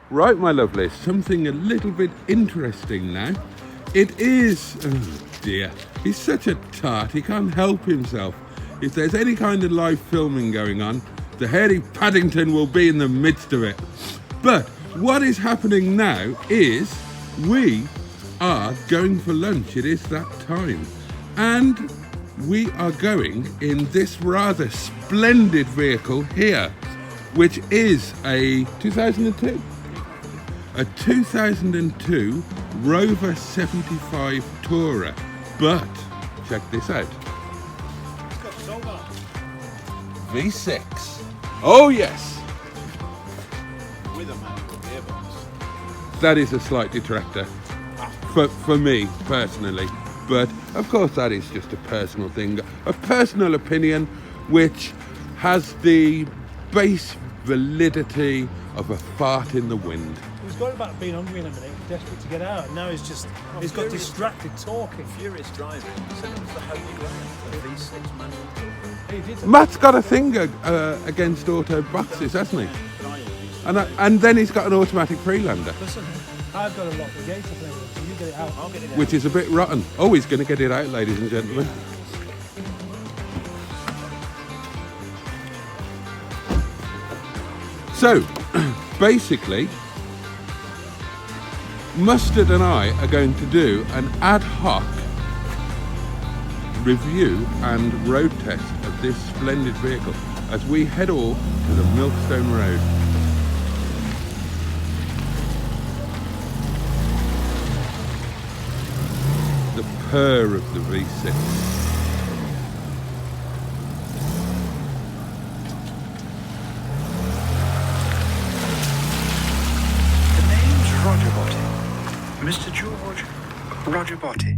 Right, my lovelies, something a little bit interesting now. It is, oh dear, he's such a tart, he can't help himself. If there's any kind of live filming going on, the hairy Paddington will be in the midst of it. But what is happening now is we are going for lunch. It is that time. And we are going in this rather splendid vehicle here, which is a 2002? A 2002 Rover 75 Tourer. But, check this out. V6. Oh yes. With a manual gearbox. That is a slight detractor for me personally. But of course that is just a personal thing, a personal opinion which has the base validity of a fart in the wind. He was going about being hungry in a minute, desperate to get out, and now he's got distracted talking. Furious driving. Said it was the Holy Grail of V6 manual. Matt's got a thing against auto boxes, hasn't he? And then he's got an automatic freelander. Listen, I've got a lock the gate up anyway, so you get it out. I'll get it out. Which is a bit rotten. Oh, he's going to get it out, ladies and gentlemen. So, basically, Mustard and I are going to do an ad hoc review and road test of this splendid vehicle as we head off to the Milkstone Road. The purr of the V6. The name's Roger Boaty. Mr. George Roger Boaty.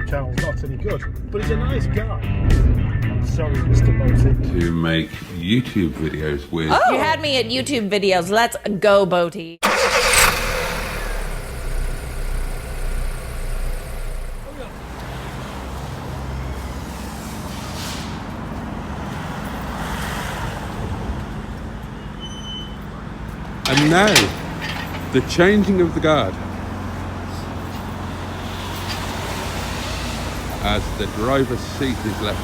Channel's not any good, but he's a nice guy. Sorry, Mr. Boaty. To make YouTube videos with. Oh. You had me at YouTube videos. Let's go, Boaty. And now, the changing of the guard. As the driver's seat is left.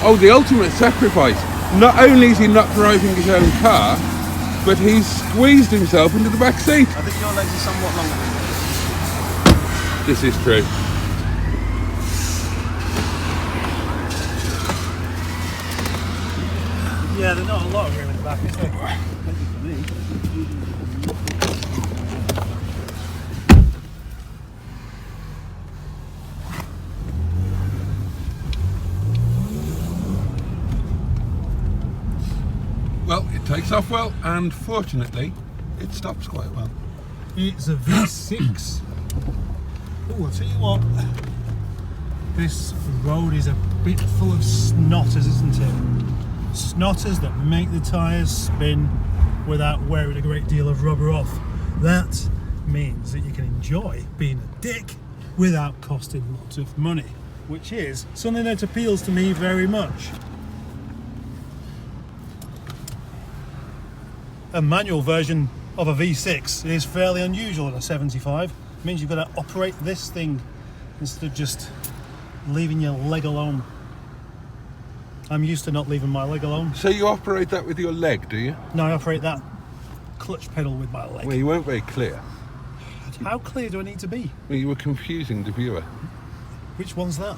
Oh, the ultimate sacrifice. Not only is he not driving his own car, but he's squeezed himself into the back seat. I think your legs are somewhat longer. This is true. Yeah, there's not a lot of room in the back, is there? Maybe for me. Well, it takes off well, and fortunately, it stops quite well. It's a V6. Oh, I'll tell you what. This road is a bit full of snotters, isn't it? Snotters that make the tyres spin without wearing a great deal of rubber off. That means that you can enjoy being a dick without costing lots of money, which is something that appeals to me very much. A manual version of a V6 is fairly unusual in a 75. It means you've got to operate this thing instead of just leaving your leg alone. I'm used to not leaving my leg alone. So you operate that with your leg, do you? No, I operate that clutch pedal with my leg. Well, you weren't very clear. How clear do I need to be? Well, you were confusing the viewer. Which one's that?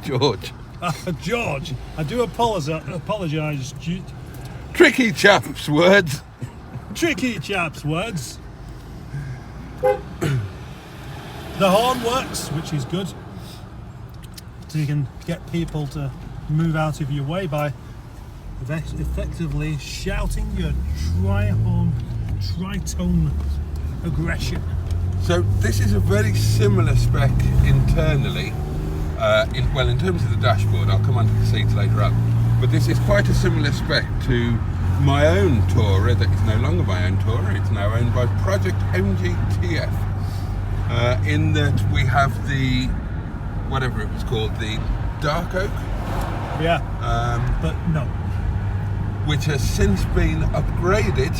George. George, I do apologise Tricky chaps words. Tricky chaps words. The horn works, which is good. So you can get people to move out of your way by effectively shouting your tritone aggression. So this is a very similar spec internally. In terms of the dashboard, I'll come on to the seats later on. But this is quite a similar spec to my own Tourer that is no longer my own Tourer. It's now owned by Project MGTF. In that we have the, whatever it was called, the Dark Oak. Yeah. But no. Which has since been upgraded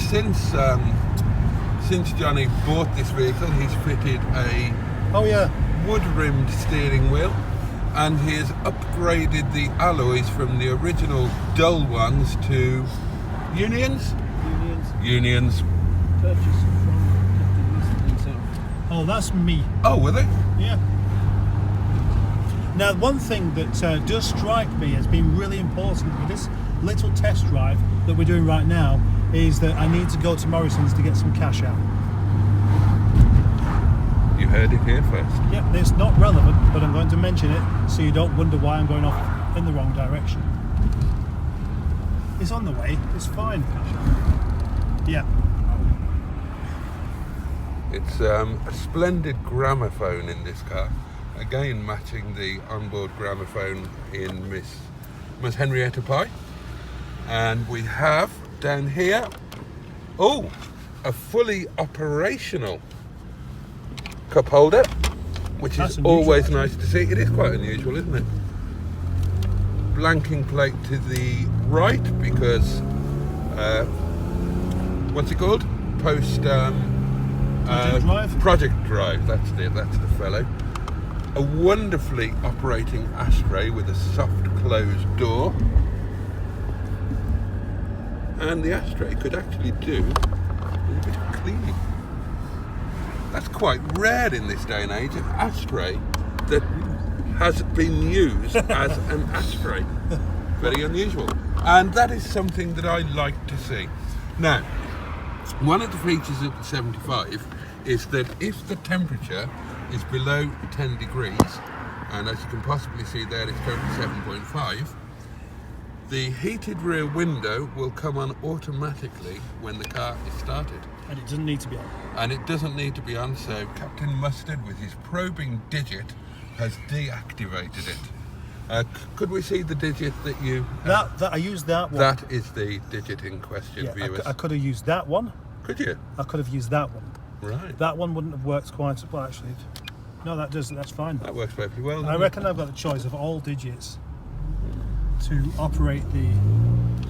since Johnny bought this vehicle. He's fitted a wood-rimmed steering wheel, and he has upgraded the alloys from the original dull ones to unions. Purchased from Captain Wilson himself. Oh, that's me. Oh, were they? Yeah. Now, one thing that does strike me as being really important with this little test drive that we're doing right now is that I need to go to Morrison's to get some cash out. You heard it here first. Yeah, it's not relevant, but I'm going to mention it so you don't wonder why I'm going off in the wrong direction. It's on the way. It's fine. Yeah. It's a splendid gramophone in this car. Again, matching the onboard gramophone in Miss Henrietta Pye. And we have down here, a fully operational cup holder, which That's is unusual, always actually. nice to see. It is quite unusual, isn't it? Blanking plate to the right because, what's it called? Project Drive? Project Drive, that's the fellow. A wonderfully operating ashtray with a soft closed door. And the ashtray could actually do a little bit of cleaning. That's quite rare in this day and age, an ashtray that has been used as an ashtray. Very unusual. And that is something that I like to see. Now, one of the features of the 75 is that if the temperature is below 10 degrees, and as you can possibly see there, it's currently 7.5, the heated rear window will come on automatically when the car is started. And it doesn't need to be on. And it doesn't need to be on, so Captain Mustard, with his probing digit, has deactivated it. Could we see the digit that you... That I used that one. That is the digit in question, Yeah, viewers. I could have used that one. Could you? I could have used that one. Right. That one wouldn't have worked quite as well, actually. No, that does. That's fine. That works perfectly well. I doesn't reckon I've got the choice of all digits to operate the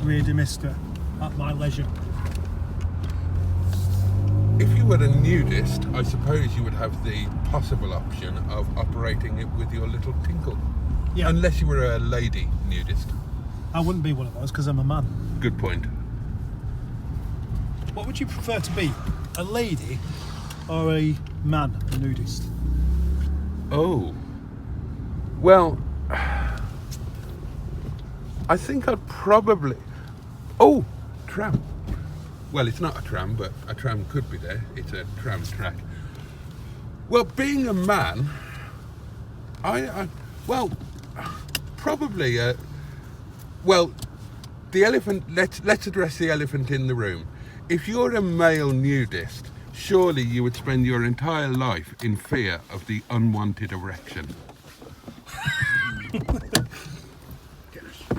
rear demister at my leisure. it? If you were a nudist, I suppose you would have the possible option of operating it with your little tinkle. Yeah. Unless you were a lady nudist. I wouldn't be one of those because I'm a man. Good point. What would you prefer to be? A lady or a man nudist? Oh. Well, I think I'd probably... Oh, tram. Well, it's not a tram, but a tram could be there. It's a tram track. Well, being a man, well, probably, well, the elephant, let's address the elephant in the room. If you're a male nudist, surely you would spend your entire life in fear of the unwanted erection.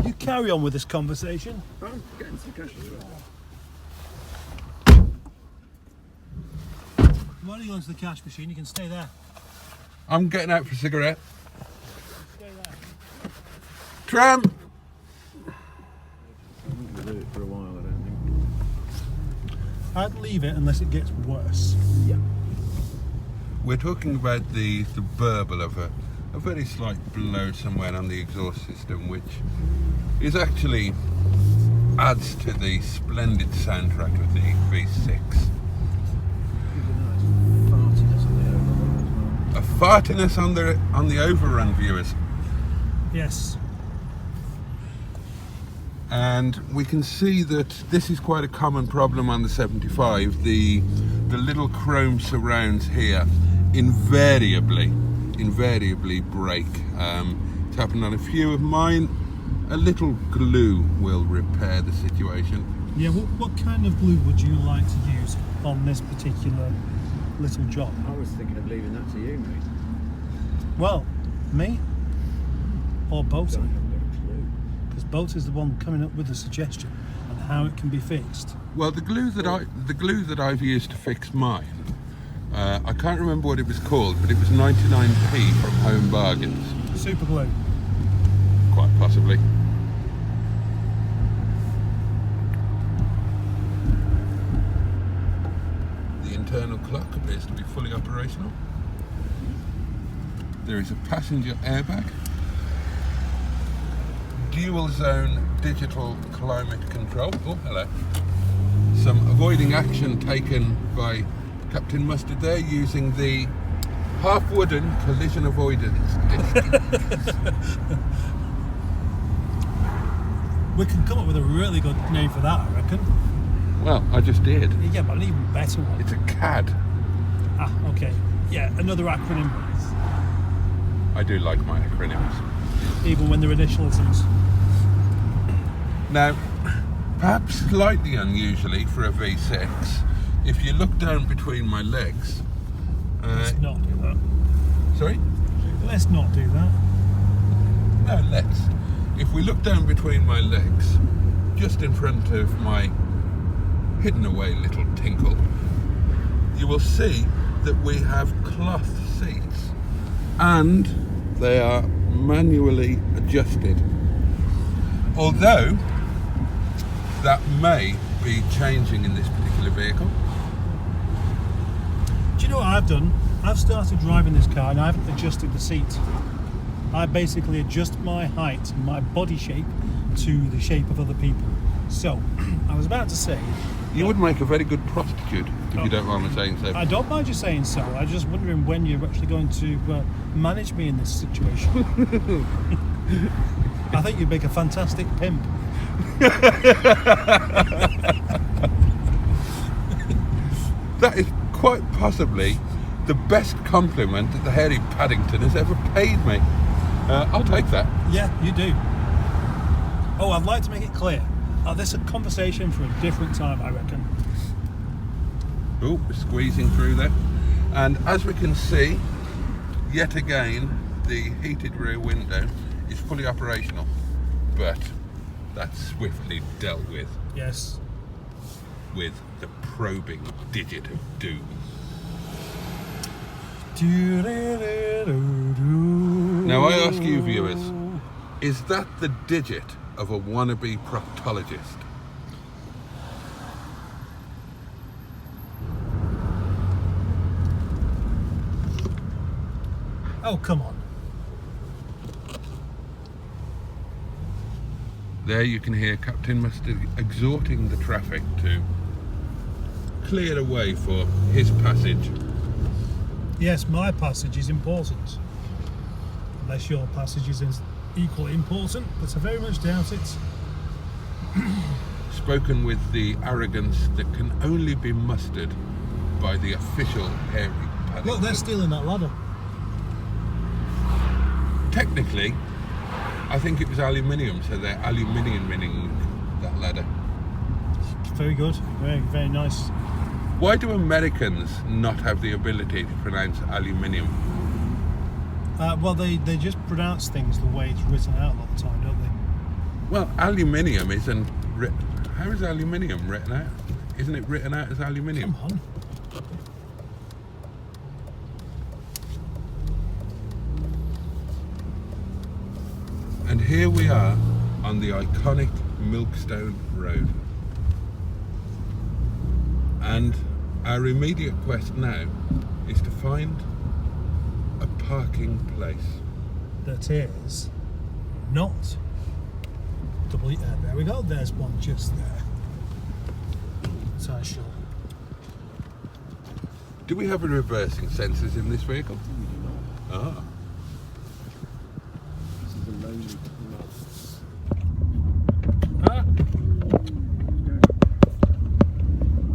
You carry on with this conversation. I'm getting some cash as well. Why don't you go into the cash machine? You can stay there. I'm getting out for a cigarette. Stay there. Tram! I'm not going to do it for a while, I don't think. I'd leave it unless it gets worse. Yeah. We're talking about the burble of a very slight blow somewhere on the exhaust system, which is actually adds to the splendid soundtrack of the V6. A fartiness on the overrun, viewers. Yes. And we can see that this is quite a common problem on the 75. The little chrome surrounds here invariably break. It's happened on a few of mine. A little glue will repair the situation. Yeah, what kind of glue would you like to use on this particular little job? I was thinking of leaving that to you, mate. Well, me or I Boaty? haven't got a clue. Because Boaty's the one coming up with the suggestion on how it can be fixed. Well, the glue that I've used to fix mine, I can't remember what it was called, but it was 99p from Home Bargains. Super glue. Quite possibly. The internal clock appears to be fully operational. There is a passenger airbag. Dual zone digital climate control. Oh, hello. Some avoiding action taken by Captain Mustard there using the half wooden collision avoidance disc. We can come up with a really good name for that, I reckon. Well, I just did. Yeah, but an even better one. It's a CAD. Ah, okay. Yeah, another acronym, I do like my acronyms. even when they're initialisms. Now, perhaps slightly unusually for a V6, if you look down between my legs... Let's not do that. Sorry? Let's not do that. No, let's. If we look down between my legs, just in front of my hidden away little tinkle, you will see that we have cloth seats and they are manually adjusted. Although that may be changing in this particular vehicle. Do you know what I've done? I've started driving this car and I haven't adjusted the seat. I basically adjust my height and my body shape to the shape of other people. So, I was about to say... You would make a very good prostitute, if you don't mind me saying so. I don't mind you saying so. I'm just wondering when you're actually going to manage me in this situation. I think you'd make a fantastic pimp. That is quite possibly the best compliment that the hairy Paddington has ever paid me. I'll take that. Yeah, you do. Oh, I'd like to make it clear. This is a conversation for a different time, I reckon. Oh, we're squeezing through there. And as we can see, yet again, the heated rear window is fully operational. But that's swiftly dealt with Yes. with the probing digit of doom. Now I ask you viewers, is that the digit of a wannabe proctologist? Oh, come on. There you can hear Captain Mustard exhorting the traffic to clear a way for his passage. Yes, my passage is important. Unless your passage is equally important, but I very much doubt it. Spoken with the arrogance that can only be mustered by the official hairy Paddington. Look, they're stealing that ladder. Technically, I think it was aluminium, so they're aluminium-ing that ladder. Very good. Very, very nice. Why do Americans not have the ability to pronounce aluminium? Well, they just pronounce things the way it's written out a lot of the time, don't they? Well, aluminium isn't written... How is aluminium written out? Isn't it written out as aluminium? Come on. And here we are on the iconic Milkstone Road. And our immediate quest now is to find a parking place. That is not double. There we go. There's one just there. So I'm sure. Do we have a reversing sensors in this vehicle? Ah. This is a lonely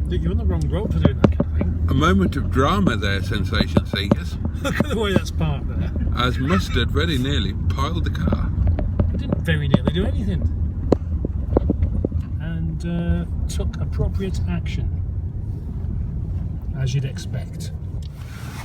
You're on the wrong road for doing that kind of thing. A moment of drama there, sensation seekers, Look at the way that's parked there. as Mustard very nearly piled the car. I didn't very nearly do anything. And took appropriate action. As you'd expect.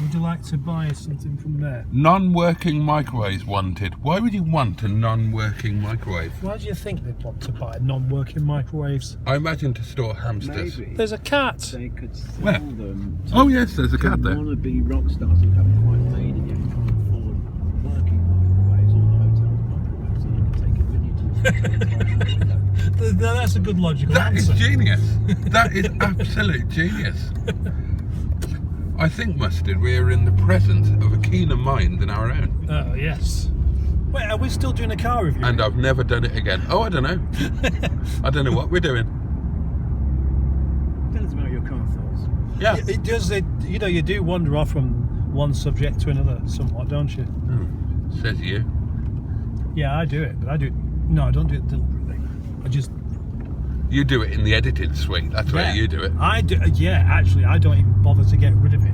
Would you like to buy something from there? Non-working microwaves wanted. Why would you want a non-working microwave? Why do you think they'd want to buy non-working microwaves? I imagine to store hamsters. Maybe There's a cat. they could sell Where? them to Oh yes, there's a cat there. wannabe rock stars who haven't quite made it yet, who can't afford working microwaves or the hotel's microwaves, so they can take it with you to That's a good logical That is answer. genius. That is absolute genius. I think, Mustard, we are in the presence of a keener mind than our own. Oh, yes. Wait, are we still doing a car review? And I've never done it again. Oh, I don't know. I don't know what we're doing. Tell us about your car thoughts. Yeah. It does, you know, you do wander off from one subject to another somewhat, don't you? Says you. Yeah, I do it, but I do it. No, I don't do it deliberately. I just. You do it in the editing suite. That's where you do it. I do. Yeah, actually, I don't even bother to get rid of it.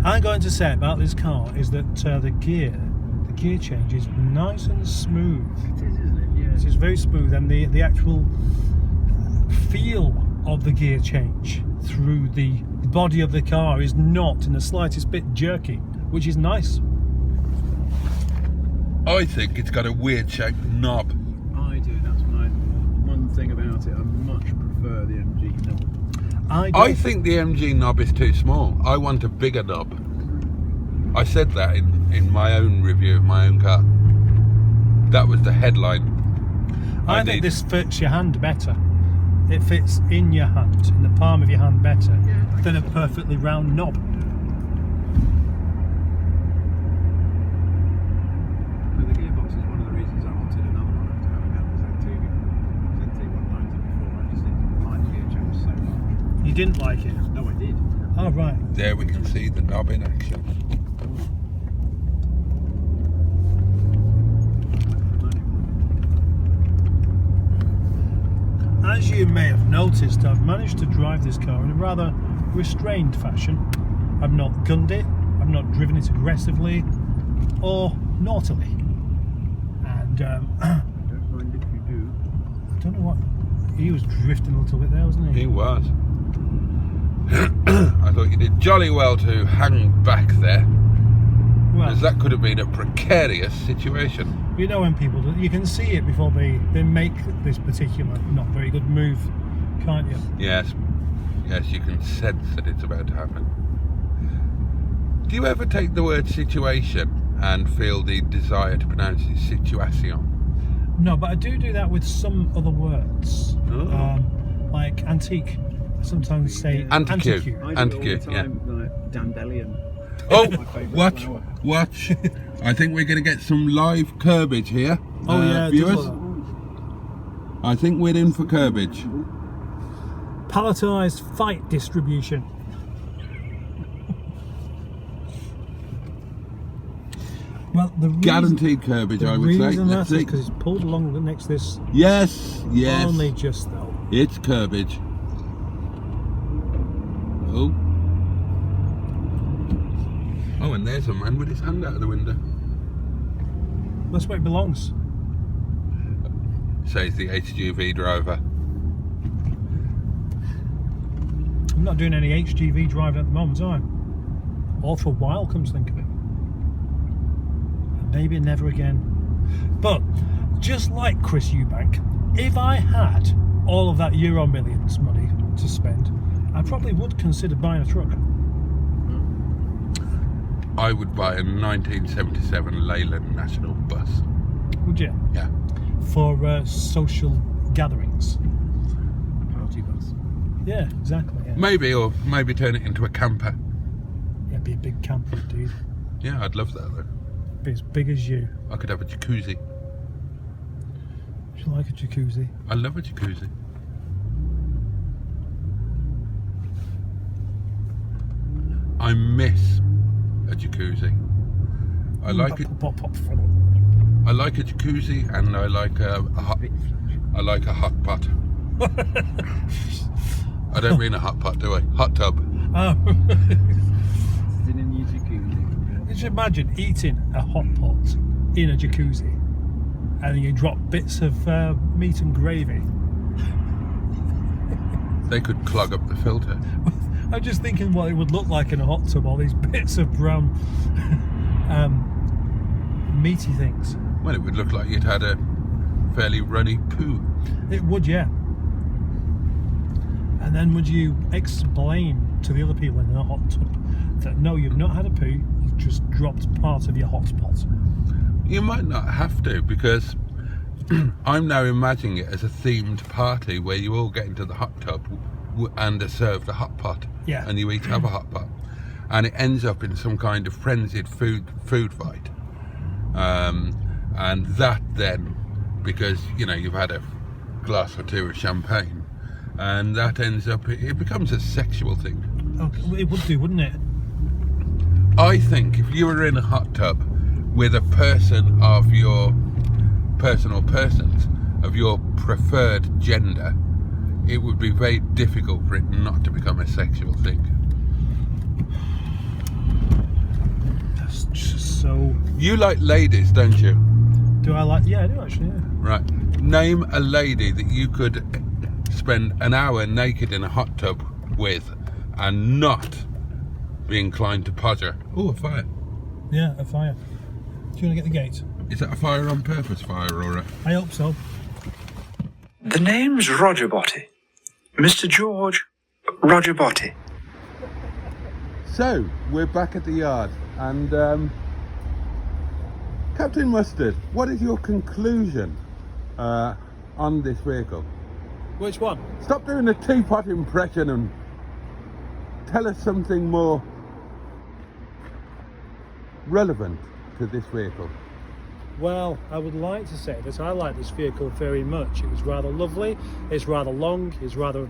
I'm going to say about this car is that the gear change is nice and smooth. It is, isn't it? Yeah. It is very smooth, and the actual feel of the gear change through the body of the car is not in the slightest bit jerky, which is nice. I think it's got a weird shaped knob. I do. That's my one thing about it. I much prefer the MG knob. I think the MG knob is too small. I want a bigger knob. I said that in my own review of my own car. That was the headline. I think this fits your hand better. It fits in your hand, in the palm of your hand better than a perfectly round knob. But the gearbox is one of the reasons I wanted another one after having had the ZT190 before. I just didn't like the gear change so much. You didn't like it? No, I did. Oh, right. There we can see the knob in action. As you may have noticed, I've managed to drive this car in a rather restrained fashion. I've not gunned it, I've not driven it aggressively or naughtily. And I don't mind if you do. I don't know what, he was drifting a little bit there, wasn't he? He was. I thought you did jolly well to hang back there, Well, as that could have been a precarious situation. you know when people do, you can see it before they make this particular not very good move, can't you? Yes, you can sense that it's about to happen. Do you ever take the word situation and feel the desire to pronounce it situation? No, but I do that with some other words. Oh. Like antique. I sometimes say Antique. antique. I do Antique, it all the time, like dandelion. Oh, My favourite watch, flower. watch. I think we're going to get some live curbage here. Oh yeah, it does viewers. look like I think we're in for curbage. that. Palletized fight distribution. Well, the reason, Guaranteed curbage, the I would say. reason Let's that is see. because it's pulled along next to this. Yes, yes. Only just though. It's curbage. Oh. Oh, and there's a man with his hand out of the window. That's where it belongs. Says the HGV driver. I'm not doing any HGV driving at the moment, am I? Or for a while, comes to think of it. Maybe never again. But just like Chris Eubank, if I had all of that Euro Millions money to spend, I probably would consider buying a truck. I would buy a 1977 Leyland National bus. Would you? Yeah. For social gatherings. Party bus. Yeah, exactly. Yeah. Maybe, or maybe turn it into a camper. Yeah, it'd be a big camper, dude. Yeah, I'd love that though. Be as big as you. I could have a jacuzzi. Would you like a jacuzzi? I love a jacuzzi. I miss a jacuzzi. I like it. Pop. I like a jacuzzi, and I like a hot pot. I don't mean a hot pot, do I? Hot tub. Oh. It's in a new jacuzzi. Just imagine eating a hot pot in a jacuzzi and you drop bits of meat and gravy. They could clog up the filter. I'm just thinking what it would look like in a hot tub, all these bits of brown meaty things. Well, it would look like you'd had a fairly runny poo. It would, yeah. And then would you explain to the other people in the hot tub that no, you've not had a poo, you've just dropped part of your hot pot? You might not have to, because I'm now imagining it as a themed party where you all get into the hot tub and are served a hot pot. Yeah. And you each have a hot pot. And it ends up in some kind of frenzied food fight. And that then, because, you know, you've had a glass or two of champagne, and that ends up, it becomes a sexual thing. Okay, it would do, wouldn't it? I think if you were in a hot tub with a person of your or persons of your preferred gender, it would be very difficult for it not to become a sexual thing. That's just so... You like ladies, don't you? Do I like... Yeah, I do actually, yeah. Right. Name a lady that you could spend an hour naked in a hot tub with and not be inclined to podger. Oh, a fire. Yeah, a fire. Do you want to get the gate? Is that a fire on purpose fire or a... I hope so. The name's Roger Boaty. Mr. George Roger Boaty. So, we're back at the yard and Captain Mustard, what is your conclusion on this vehicle? Which one? Stop doing the teapot impression and tell us something more relevant to this vehicle. Well, I would like to say that I like this vehicle very much. It was rather lovely, it's rather long, it's rather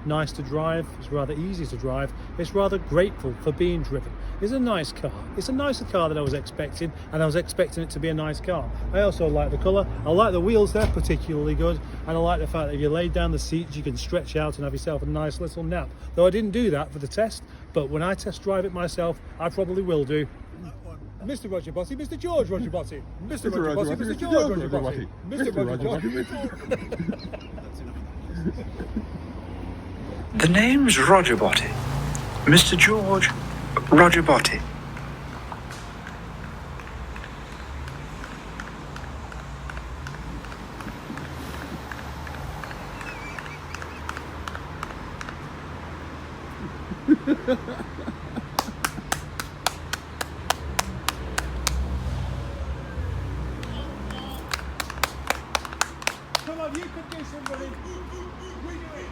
nice to drive, it's rather easy to drive, it's rather grateful for being driven. It's a nice car. It's a nicer car than I was expecting, and I was expecting it to be a nice car. I also like the colour, I like the wheels, they're particularly good, and I like the fact that if you lay down the seats you can stretch out and have yourself a nice little nap. Though I didn't do that for the test, but when I test drive it myself, I probably will do. Mr. Roger Boaty, Mr. George Roger Boaty, Mr. Roger Boaty, Mr. George Roger Boaty, Mr. Roger Boaty. The name's Roger Boaty. Mr. George Roger Boaty. Come on, you can do something. We do it.